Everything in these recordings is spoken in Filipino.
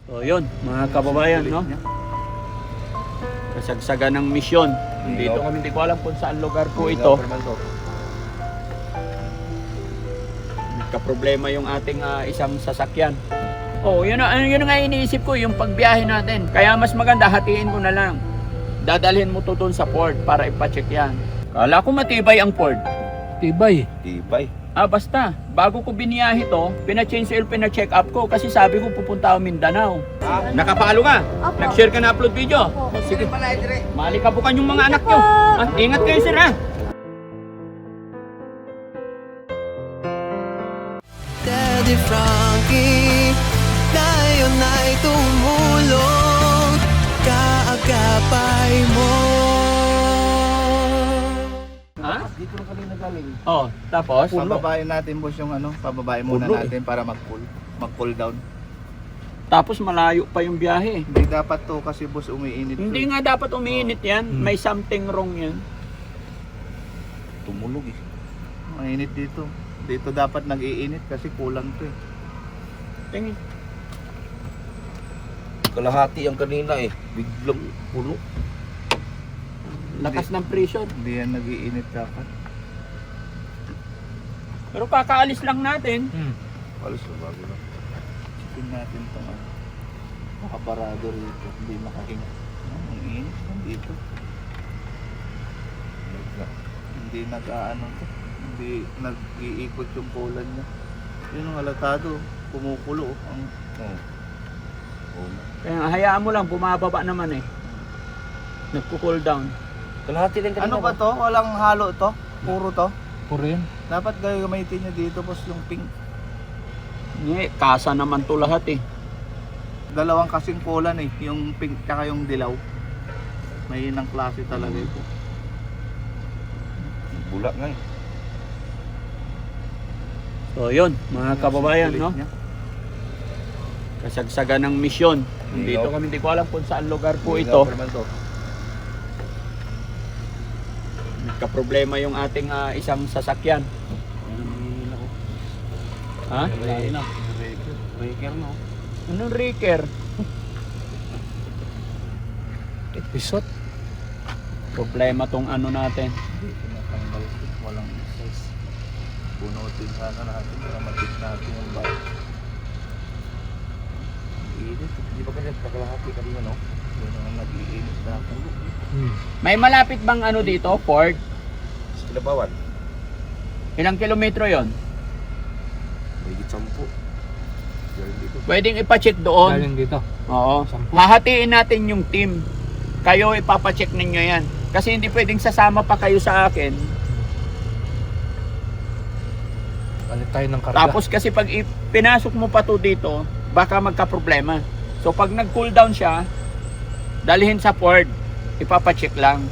So yun, mga kababayan, no? Kasagsagan ng misyon. Dito kami, hindi ko alam kung saan lugar po ito. Nagka-problema yung ating isang sasakyan. Oh, yun nga iniisip ko, yung pagbiyahe natin. Kaya mas maganda, hatiin ko na lang. Dadalhin mo to doon sa port para ipacheck yan. Kala ko matibay ang port. Tibay. Tibay. Basta, bago ko biniyahe to, pina-change oil, pina-check up ko kasi sabi ko pupunta ako Mindanao. Nakapalo ka? Opo. Nag-share ka na upload video? Opo. Sige, malikabukan yung mga anak nyo. Ingat kayo, sir, ha? Daddy Frankie, ngayon ay tumulong, kaagapay mo. Ha? Dito lang kanina galing. Oh, tapos? Pababain natin boss yung pababain muna Puno, natin para mag-cool down. Tapos malayo pa yung biyahe. Hindi dapat to kasi boss umiinit. Hindi nga dapat umiinit yan. May something wrong yan. Tumulog eh. Mainit dito. Dito dapat nag-iinit kasi kulang to eh. Tingin. Kalahati ang kanina eh. Biglang puno. Lakas ng pressure. Hindi yan nag-iinit dapat. Pero kakaalis lang natin. Alis na bago lang. Sipin natin itong makaparado rito. Hindi makahinga. Ang init lang dito. Hindi nag-aano to. Hindi nag-iikot yung kulan niya. Yun ang halatado. Kumukulo. Kaya hayaan mo lang, bumababa naman eh. Nagko-cool down. Kalahati lang kanina. Ano ba to? Walang halo to? Puro to? Puro yan. Dapat gamitin nyo dito boss yung pink. Kasa naman to lahat eh. Dalawang kasing kulan eh. Yung pink tsaka yung dilaw. May inang klase talaga ito. Bulak nga eh. So yun, mga kababayan, no? Kasagsagan ng misyon. Dito kami, hindi ko alam kung saan lugar po ito. Nagka-problema yung ating isang sasakyan. Ha? Breaker no? Anong wrecker? Episode. Problema tong ano natin. Hindi tinatanggal ito. Walang size. Bunutin sana natin para matik natin yung bike. Iinit. Hindi ba kanina kalahati kanina no? Yun ang nag-iinit na pulo. May malapit bang ano dito, Ford? Pinabawan. Ilang kilometro yon? Mahigit 10. Galing dito. Pwedeng ipacheck doon. Galing dito. Oo. Hahatiin natin yung team. Kayo ipapacheck ninyo yan. Kasi hindi pwedeng sasama pa kayo sa akin. Palit tayo ng karga. Tapos kasi pag pinasok mo pa to dito, baka magka-problema. So pag nag-cool down siya, dalhin sa Ford. Ipapacheck lang.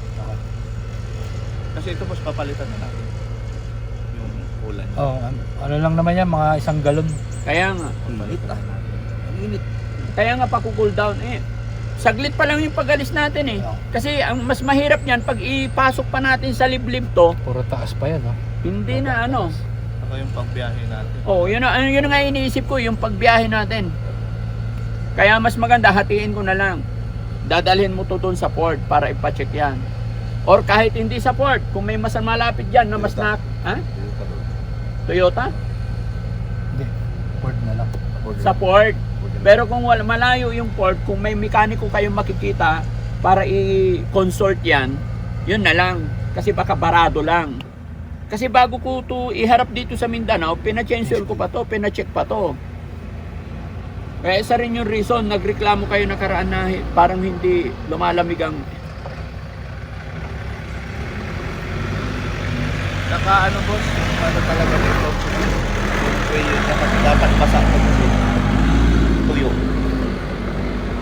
Kasi ito boss papalitan na natin. Yung kulan. Oh, ano lang naman yan, mga 1 galon. Kaya nga. Papalitan na natin. Ang init. Kaya nga pa-cool down eh. Saglit pa lang yung pag-alis natin eh. Kasi ang mas mahirap niyan pag ipasok pa natin sa liblib to, Puro taas pa yan, no? hindi na ano. Ako yung pagbiyahe natin. Oh, yun nga iniisip ko, yung pagbiyahe natin. Kaya mas maganda, hatiin ko na lang. Dadalhin mo to doon sa port para ipacheck yan. Or kahit hindi sa port, kung may mas malapit dyan na mas na... Ha? Toyota? Hindi. Ford na lang. Sa port. Pero kung malayo yung port, kung may mekaniko kayong makikita para i-consort yan, yun na lang. Kasi baka barado lang. Kasi bago ko to iharap dito sa Mindanao, pina-change oil ko pa to, pina-check pa to. Kaya isa rin yung reason, nagreklamo kayo nakaraan na parang hindi lumalamig ang... Saka ano boss, ano talaga nito? Yun, dapat basa ko kasi tuyo.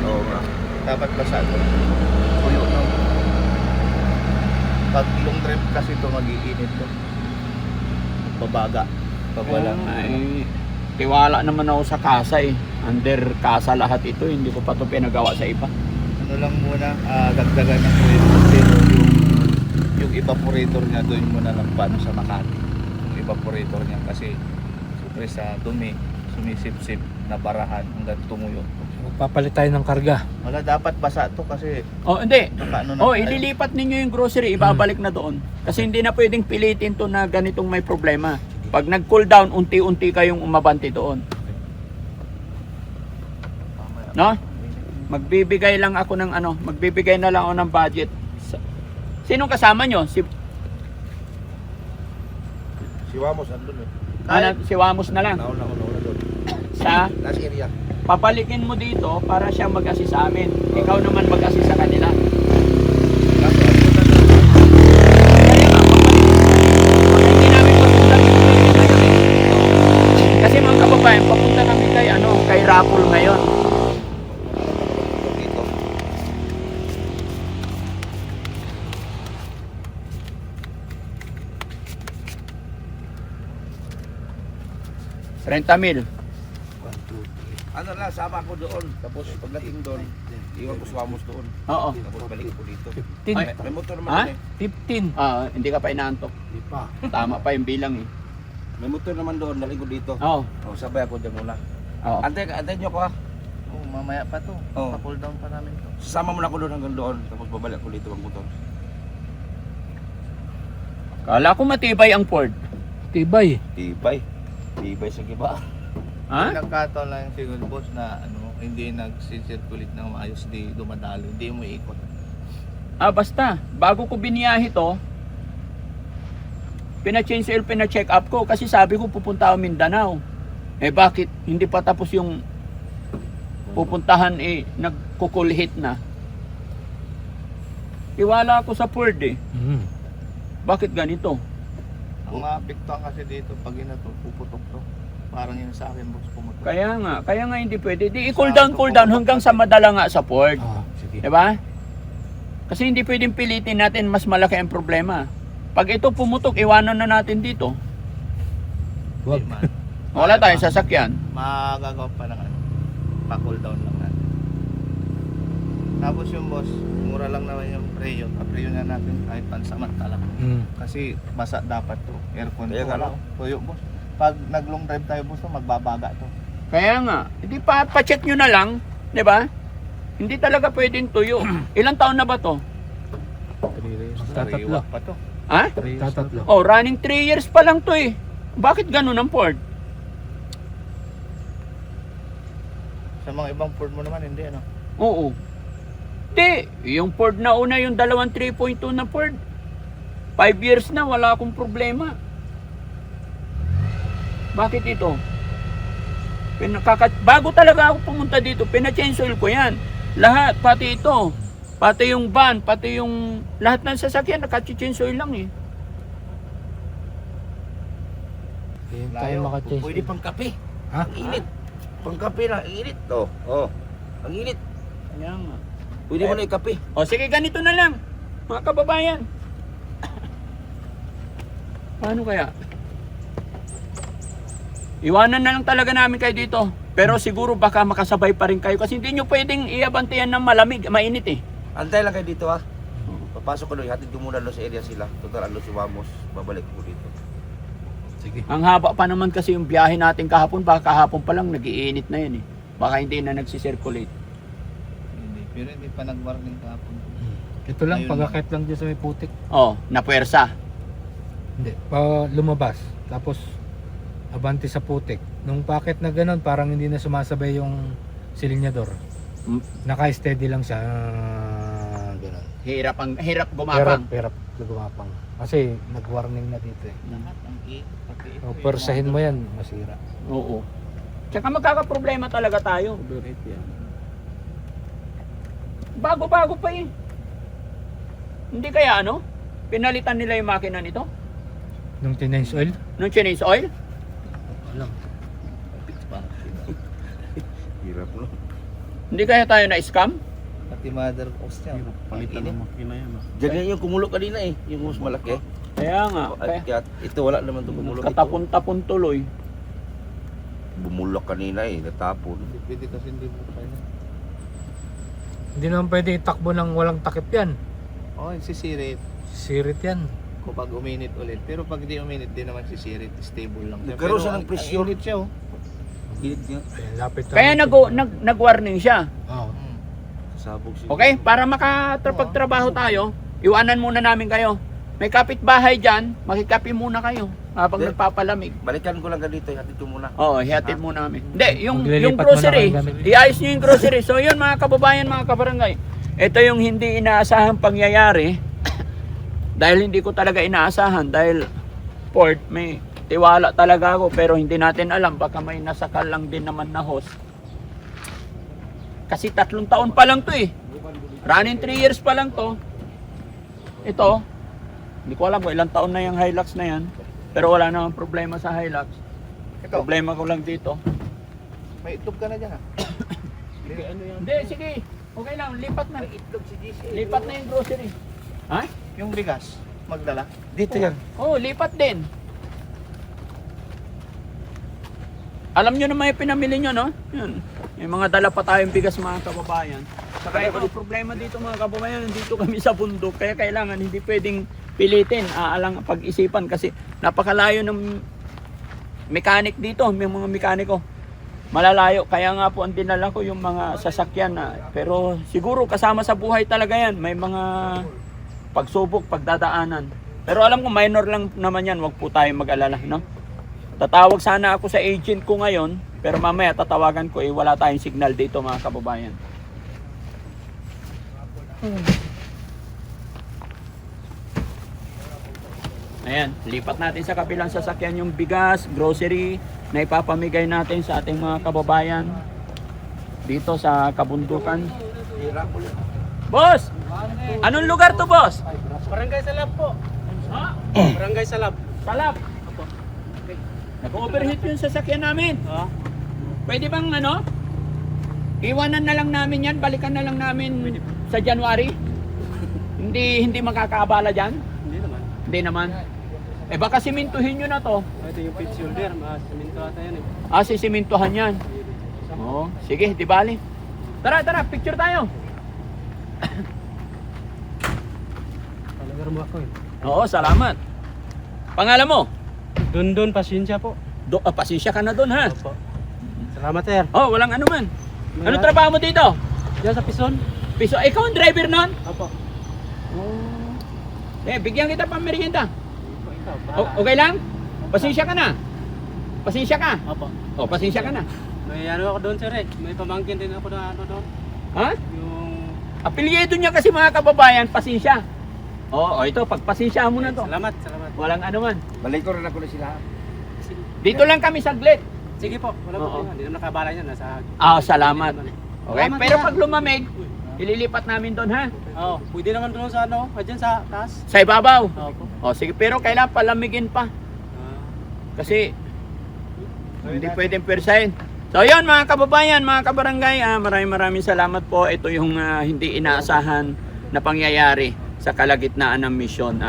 Oo nga. Dapat basa ko. Tuyo no. Pag long trip kasi ito mag-iinit to. Babaga. Pag walang Ay, tiwala naman ako sa kasa eh. Under kasa lahat ito, hindi ko pa to pinagawa sa iba. ano lang muna, dagdagan ng oil pero yung evaporator niya doon muna lang paano sa Makati. Yung evaporator niya kasi siyempre sa dumi, sumisip-sip na barahan hanggang tumuyo. papalit tayo ng karga. Wala, dapat basa to kasi Oh, hindi. baka ano na Oh, tayo. ililipat ninyo yung grocery, ibabalik na doon. Kasi hindi na pwedeng pilitin to na ganitong may problema. Pag nag-cool down, unti-unti kayong umabante doon. Mamaya. No? Magbibigay lang ako ng magbibigay na lang ako ng budget. Sinong kasama nyo? Si Wamos andun eh. Si Wamos na lang. Nauna doon. Sa Last area. papalikin mo dito para siya mag-assist sa amin. Ikaw naman mag-assist sa kanila. Last area na doon. Kaya nga, papalikin mo. Hindi namin papunta dito ngayon eh. Kasi mga kababayan, papunta kami kay Rapol ngayon. Dito. 30,000. Ano na, sama ko doon. Tapos pagdating doon, iwan ko si Wamos doon. Oo. Tapos balik ko dito. 15. Ay, May motor naman Ha? doon eh. 15. Hindi ka pa inaantok. Di pa. Tama pa yung bilang eh. May motor naman doon, dali ko dito. Oo. Oh, sabay ako dyan muna. Oo. Antay nyo ko ha. Oh, mamaya pa to. Oo. Pa-cool down pa namin to. Sasama mo na ako doon hanggang doon. Tapos babalik ko dito ang motor. Kala ko matibay ang Ford. Tibay. Tibay. Tibay sa giba. Ha? Nagkataon lang siguro boss na hindi nag-circulate ng maayos, di dumadalo, hindi mo ikot. Basta, bago ko biniyahe to, pina-change oil, pina-check up ko kasi sabi ko pupunta ako Mindanao. Bakit? Hindi pa tapos yung pupuntahan nagkukulhit na. Iwala ako sa Ford eh. Bakit ganito? Ang maapektuhan kasi dito, pag inato, puputok to. Parang yun sa akin boss, pumutok. Kaya nga hindi pwede. Di i-cool down hanggang sa madala nga sa Ford. Sige. Diba? Kasi hindi pwedeng pilitin natin mas malaki ang problema. Pag ito pumutok, iwanan na natin dito. Wag. Hindi man. Wala tayong sasakyan. Magagawa pa ng pa-cool down lang natin. Tapos yung boss, mura lang naman yung preo. Pa-preo na natin kahit pansamantala. Kasi basa dapat to. Aircon to. Kaya nga lang. Tuyo boss. Pag nag-long drive tayo boss, magbabaga to. Kaya nga, hindi pa-check nyo na lang, 'di ba? Hindi talaga pwedeng tuyo. Ilang taon na ba to? Tatatlo. Sariwa pa to. Ha? Tatatlo. Oh, running 3 years pa lang to eh. Bakit ganun ang Ford? Sa mga ibang Ford mo naman, hindi ano. Oo. Hindi, yung Ford na una, yung dalawang 3.2 na Ford. 5 years na, wala akong problema. Bakit ito? Bago talaga ako pumunta dito, pina-change oil ko yan. Lahat, pati ito. Pati yung van, pati yung lahat ng sasakyan, naka-change oil lang eh. Hindi tayo maka-change. Pwede pang kape. Ha? Ang init. Pang kape na, ang init to. Oh. Ang init. Kaya nga. Pwede mo na ikape. O sige, ganito na lang, mga kababayan. Paano kaya? Iwanan na lang talaga namin kayo dito. Pero siguro baka makasabay pa rin kayo kasi hindi nyo pwedeng iabantayan ng malamig, mainit eh. Antay lang kayo dito ha. Papasok ko doon, hatid ko muna doon sa area sila. Total ano si Wamos, babalik ko dito. Sige. Ang haba pa naman kasi yung biyahe natin kahapon, baka kahapon pa lang nagiinit na yun eh. Baka hindi na nagsisirculate. Hindi. Pero hindi pa nag-warning kahapon. Ito lang, Ayun pagkakit lang dyan sa may putik. Oh, napuwersa. Hindi. Lumabas. Tapos, abante sa putik. Nung packet na ganun, parang hindi na sumasabay yung silinyador. Naka-steady lang siya. Ganun. Hirap gumapang. Hirap gumapang. Kasi nag-warning na dito eh. Lahat ang pati ito. O, persahin mo yan, masira. Oo. Tsaka magkakaproblema talaga tayo. Bago-bago pa eh. Hindi kaya pinalitan nila yung makina nito? Nung tinense oil? Nung Chinese oil? Alam. Hirap no. Hindi kaya tayo na-scam? Pati mother post niya. Palitan ng makina yan. Diyan yung kumulo kanina eh. Yung mas malaki. Kaya nga. Kaya ito wala naman itong kumulo. Katapon-tapon tuloy. Bumulok kanina eh. Natapon. Pwede kasi hindi mo kaya. Hindi naman pwede itakbo ng walang takip yan. Oh, sisirit. Sirit yan. Kapag uminit ulit. Pero pag di uminit, di naman sisirit. Stable lang. Nagkaroon siya ng pressure. Ang init siya oh. Ayan, lapit lang. Kaya nag-warning siya. Oo. Sabog siya. Okay? Para makapagtrabaho tayo, iwanan muna namin kayo. May kapitbahay dyan, makikapi muna kayo habang Hindi. nagpapalamig. Balikan ko lang ganito, hatid ko muna. Oo, hihatid muna kami. Hindi, yung Maglilipat grocery, muna kami gamit. iayos nyo yung grocery. So yun mga kababayan, mga kabarangay. Ito yung hindi inaasahang pangyayari dahil hindi ko talaga inaasahan dahil port, may tiwala talaga ako pero hindi natin alam baka may nasakal lang din naman na host. Kasi 3 taon pa lang to eh. Running 3 years pa lang to. Ito, hindi ko alam kung ilang taon na yung Hilux na yan. Pero wala namang problema sa Hilux. Ito, Problema ko lang dito. may itlog ka na dyan ha. Hindi, sige. Okay lang, lipat na. Lipat na yung grocery. Ha? Yung bigas, magdala. Dito yan. Oo, lipat din. Alam nyo naman yung pinamili nyo, no? Yun. May mga dala pa tayong bigas, mga kababayan. Saka ito, problema dito mga kababayan, dito kami sa bundok. Kaya kailangan, hindi pwedeng pilitin, alang pag-isipan. Kasi napakalayo ng mechanic dito, may mga mekaniko. Malalayo, kaya nga po ang dinala ko yung mga sasakyan na. Pero siguro kasama sa buhay talaga yan. May mga pagsubok, pagdadaanan. Pero alam ko minor lang naman yan, wag po tayong mag-alala, no? Tatawag sana ako sa agent ko ngayon, pero mamaya tatawagan ko wala tayong signal dito mga kababayan. Ayan, lipat natin sa kabilang sasakyan yung bigas, grocery na ipapamigay natin sa ating mga kababayan dito sa kabundukan. Boss! Anong lugar to, boss? Barangay Salab po. Ha? Barangay Salab. Salap. Okay. Nag-overheat yung sasakyan namin. Pwede bang iwanan na lang namin yan, balikan na lang namin sa January? hindi makakaabala dyan? Hindi naman. Baka simintuhin nyo na to. Ito yung pit shoulder, siminto ata yan eh. Sisimintuhan yan. Oo, sige, di bali. Tara, picture tayo. Talaga mo ako eh. Oo, salamat. Pangalan mo? Dundun, pasensya po. Pasensya ka na doon, ha? Opo. Salamat sir. Oh, walang anuman. Ano trabaho mo dito? Diyan sa Pison? Piso, ikaw ang driver nun? Opo. Bigyan kita pang merienda. Ikaw, Okay lang? Pasensya ka na. Pasensya ka. Opo. Pasensya ka na. May ano ako doon sir eh. May pamangkin din ako na ano doon. Ha? Yung... Apelyido niya kasi mga kababayan, pasensya. Ito, pagpasensya mo na to. Salamat. Walang anuman. Balik ko rin ako na sila. Dito lang kami saglit. Sige po, wala Oo. po. Hindi naman nakabala niya. Nasa... Salamat. Okay, Salamat, pero sir. pag lumamig, ililipat namin doon, ha? Oo, pwede naman doon sa ano, dyan sa taas. Sa ibabaw. Opo. Sige, pero kailangan palamigin pa. Kasi hindi pwedeng persahin. So yun mga kababayan, mga kabarangay, maraming salamat po. Ito yung hindi inaasahan na pangyayari sa kalagitnaan ng misyon.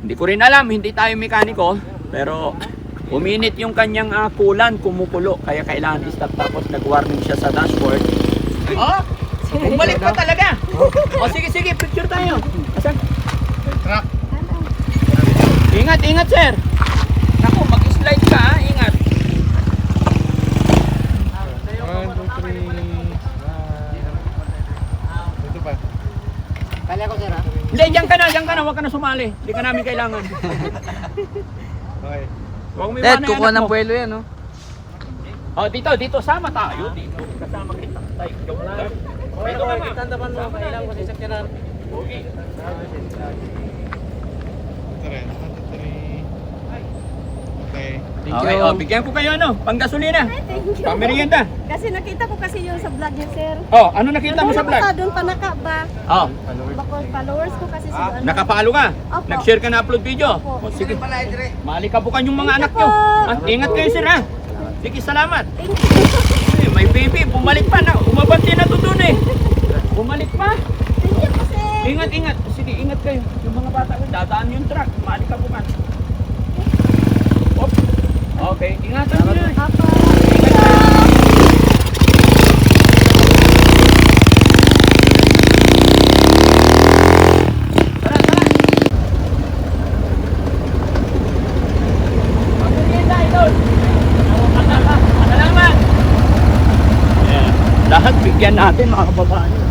Hindi ko rin alam, hindi tayo mekaniko, pero uminit yung kanyang kulan, kumukulo, kaya kailangan i-stop. Tapos nag-warning siya sa dashboard. Bumalik pa talaga. Sige, picture tayo. Asan? Truck. Ingat, sir. Naku, mag-slide ka, ingat. 1, 2, 3. Ito pa. Kala ko sir ha? Hindi, diyan ka na, huwag ka na sumali. Hindi ka namin kailangan. Okay. Huwag mo Dad, iwanan kukuha anak ng mo. puwelo yan, no? Dito, sama tayo. Dito, kasama kita. Tayo, joke lang. Ito kayo, kitandaman mo. Kailangan kasi sakyanan. Okay. Ito rin. 1, 2, 3. Okay. Okay, bigyan ko kayo panggasolina. Pamerienda. Kasi nakita ko kasi yung sa vlog niya, sir. Ano nakita mo sa vlog? Doon pa naka ba? Bako followers ko kasi sa ano. Nakapalo ka? Opo. Nag-share ka na upload video? Opo. Sige. Malikabukan yung mga anak nyo. Ingat kayo sir ha. Sige, salamat. Thank you. May baby, bumalik pa na. Umabante na to dun eh. Bumalik pa. Thank you po, sir. Ingat. Sige, ingat kayo. Yung mga bata ko, dadaan yung truck. Malikabukan. Okay, ingatan nyo na. Apa. Salamat. natin mga kababayan.